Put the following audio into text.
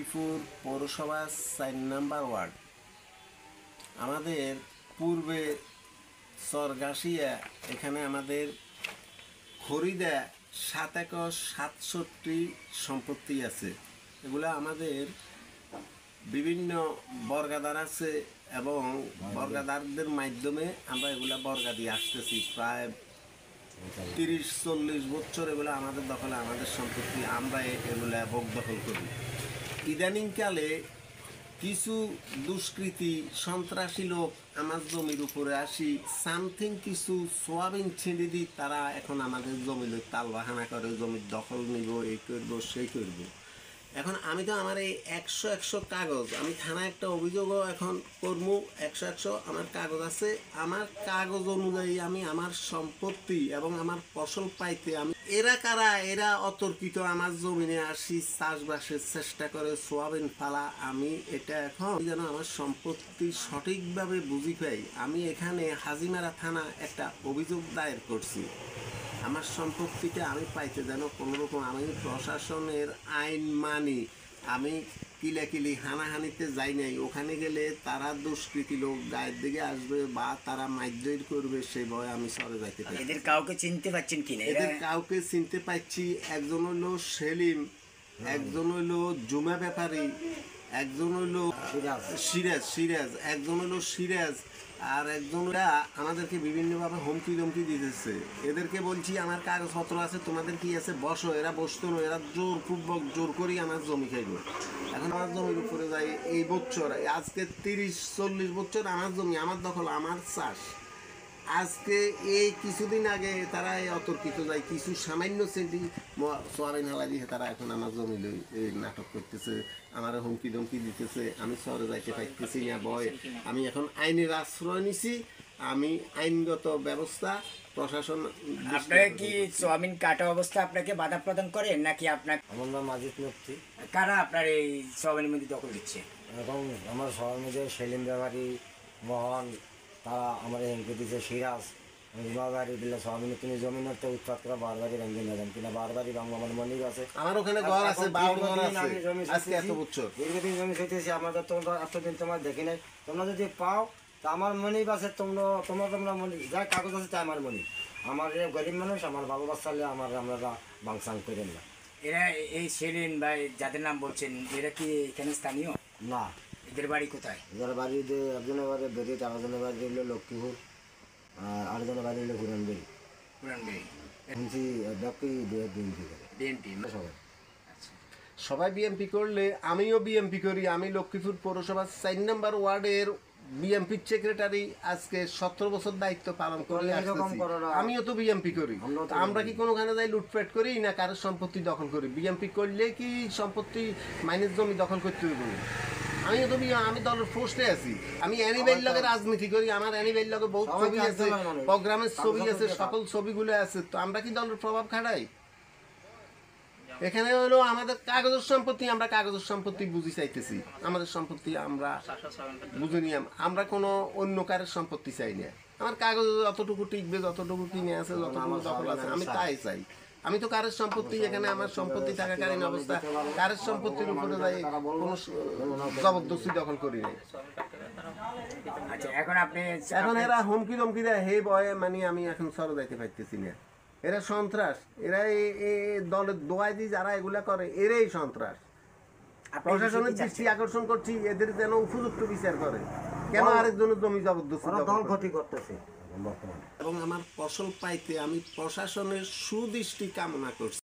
লক্ষ্মীপুর পৌরসভা ৪ নম্বর ওয়ার্ড। আমাদের পূর্বে চরগাছিয়া, এখানে আমাদের খরিদা ৭ একর ৬৭ সম্পত্তি আছে। এগুলো আমাদের বিভিন্ন বর্গাদার আছে এবং বর্গাদারদের মাধ্যমে আমরা এগুলা বর্গা দিয়ে আসতেছি। প্রায় ৩০-৪০ বছর এগুলো আমাদের দখলে, আমাদের সম্পত্তি, আমরা এগুলা ভোগ দখল করি। ইদানিংকালে কিছু দুষ্কৃতী সন্ত্রাসী লোক আমার জমির উপরে আসি সামথিং কিছু সোয়াবিন ছিঁড়ে দিই, তারা এখন আমাদের জমি লোক তাল বাহানা করে, জমির দখল নিব, এই করবো সেই করবো। এখন আমি তো আমার এই ১০০ কাগজ, আমি থানায় একটা অভিযোগও এখন করবো, ১০০ আমার কাগজ আছে। আমার কাগজ অনুযায়ী আমি আমার সম্পত্তি এবং আমার ফসল পাইতে আমি এরা কারা, এরা অতর্কিত আমার জমিনে আসি চাষবাসের চেষ্টা করে, সোয়াবিন ফালা। আমি এটা এখন যেন আমার সম্পত্তি সঠিকভাবে বুঝি পাই, আমি এখানে হাজিমারা থানা একটা অভিযোগ দায়ের করছি। আমার সম্পত্তিটা আমি পাইতে যেন কোনোরকম, আমি প্রশাসনের আইন মানি, আমি কিলাকিলি হানাহানিতে যাই নাই। ওখানে গেলে তারা দুষ্কৃতী লোক গায়ের দিকে আসবে বা তারা মাইদ্যের করবে, সেই ভয়ে আমি সরে যাইতে পারি। এদের কাউকে চিনতে পারছেন কিনা? এদের কাউকে চিনতে পারছি। একজন হইলো সেলিম, একজন হইলো জুমা ব্যাপারী, একজন হইলো সিরাজ, একজন হইলো সিরাজ, আর একজনরা আমাদেরকে বিভিন্নভাবে হুমকি ধমকি দিতেছে। এদেরকে বলছি আমার কাগজপত্র আছে, তোমাদের কি আছে, বসো। এরা বসতো না, এরা জোরপূর্বক জোর করি আমার জমি খাইব। এখন আমার জমির উপরে যাই এই বছর, আজকে ৩০-৪০ বছর আমার জমি, আমার দখল, আমার চাষ। আজকে এই কিছুদিন আগে তারা এই অতর্কিত যায় কিছু সামান্য সেন্টি সোয়াবিন হালা দিয়ে তারা এখন আমার জমি এই নাটক করতেছে, আমার হুমকি ধমকি দিতেছে। আমি শহরে যাইতে পারতেছি না ভয়। আমি এখন আইনের আশ্রয় নিছি, আমি আইনগত ব্যবস্থা প্রশাসন। আপনাকে কি সোয়াবিন কাটা অবস্থা আপনাকে বাধা প্রদান করে নাকি আপনার? আমার নাম আজিজ মুফতি। কারা আপনার এই সোয়াবিনের মধ্যে দখল দিচ্ছে? এখন আমার সবার মধ্যে সেলিম ব্যাপারী, মোহন, তারা আমার হেঁকে দিচ্ছে, সিরাজ বাড়ি দিলে সোয়াবিন তুমি জমিনের তো উৎপাদ করা বারবারই ভেঙে নেবেন কিনা, বারবারই ভাঙবো। আমার মনির আছে, আমার ওখানে ঘর আছে, দীর্ঘদিন জমি খেতেছি। আমাদের তোমরা এতদিন তোমার দেখি নাই, তোমরা যদি পাও তা আমার মনির আছে, তোমরা মনি যা কাগজ আছে তাই আমার মনি। আমার গরিব মানুষ, আমার ভালো বাচ্চা আমার আমরা বাংসাং করেন না। এরা এই সেলিম বা যাদের নাম বলছেন, এরা কি এখানে স্থানীয় না? এদের বাড়ি কোথায়? এদের বাড়িতে একজনের বাড়ি বেরিয়ে, আরেকজনের বাড়ি হলো লক্ষ্মীপুর, আর আরেকজনের বাড়ি হলো পুরানবেড়ি। শুনছি বিএনপি সবাই সবাই বিএমপি করলে আমিও বিএমপি করি। আমি লক্ষ্মীপুর পৌরসভার ৪ নম্বর ওয়ার্ডের বিএমপির সেক্রেটারি, আজকে ১৭ বছর দায়িত্ব পালন করে আসতেছি। আমিও তো বিএমপি করি। আমরা কি কোনোখানে যাই লুটপাট করি না কারোর সম্পত্তি দখল করি? বিএমপি করলে কি সম্পত্তি মাইনের জমি দখল করতে হইব? আমিও তো আমি দলের পোস্টে আছি। আমি অ্যানিবেল লগে রাজনীতি করি, আমার অ্যানিবেল লগে বহুত ছবি আছে, প্রোগ্রামের ছবি আছে, সকল ছবিগুলো আছে। তো আমরা কি দলের প্রভাব খাটাই? এখানে হলো আমাদের কাগজের সম্পত্তি, আমরা কাগজের সম্পত্তি বুঝি চাইতেছি। আমাদের সম্পত্তি আমরা বুঝে নিয়ে, আমরা কোনো অন্য কারের সম্পত্তি চাই না। আমার কাগজ যতটুকু টিকবে, যতটুকু কিনে আছে, যতটুকু দখল আছে, আমি তাই চাই। আমি তো কারের সম্পত্তি, এখানে আমার সম্পত্তি থাকাকালীন অবস্থা কারের সম্পত্তির উপরে যাই কোনো জবরদস্তি দখল করি নাই। আচ্ছা, এখন এরা হুমকি ধমকি দেয়, হে বয়ে মানে আমি এখন সরে যাইতে পারতেছি না। এরা সন্ত্রাস, এরা দলের দোয়াই দিয়ে যারা এগুলা করে, এরাই সন্ত্রাস। প্রশাসনের দৃষ্টি আকর্ষণ করছি, এদের যেন উপযুক্ত বিচার করে। কেন আরেকজনের জমি জবরদস্তি ক্ষতি করতেছে এবং আমার ফসল পাইতে আমি প্রশাসনের সুদৃষ্টি কামনা করছি।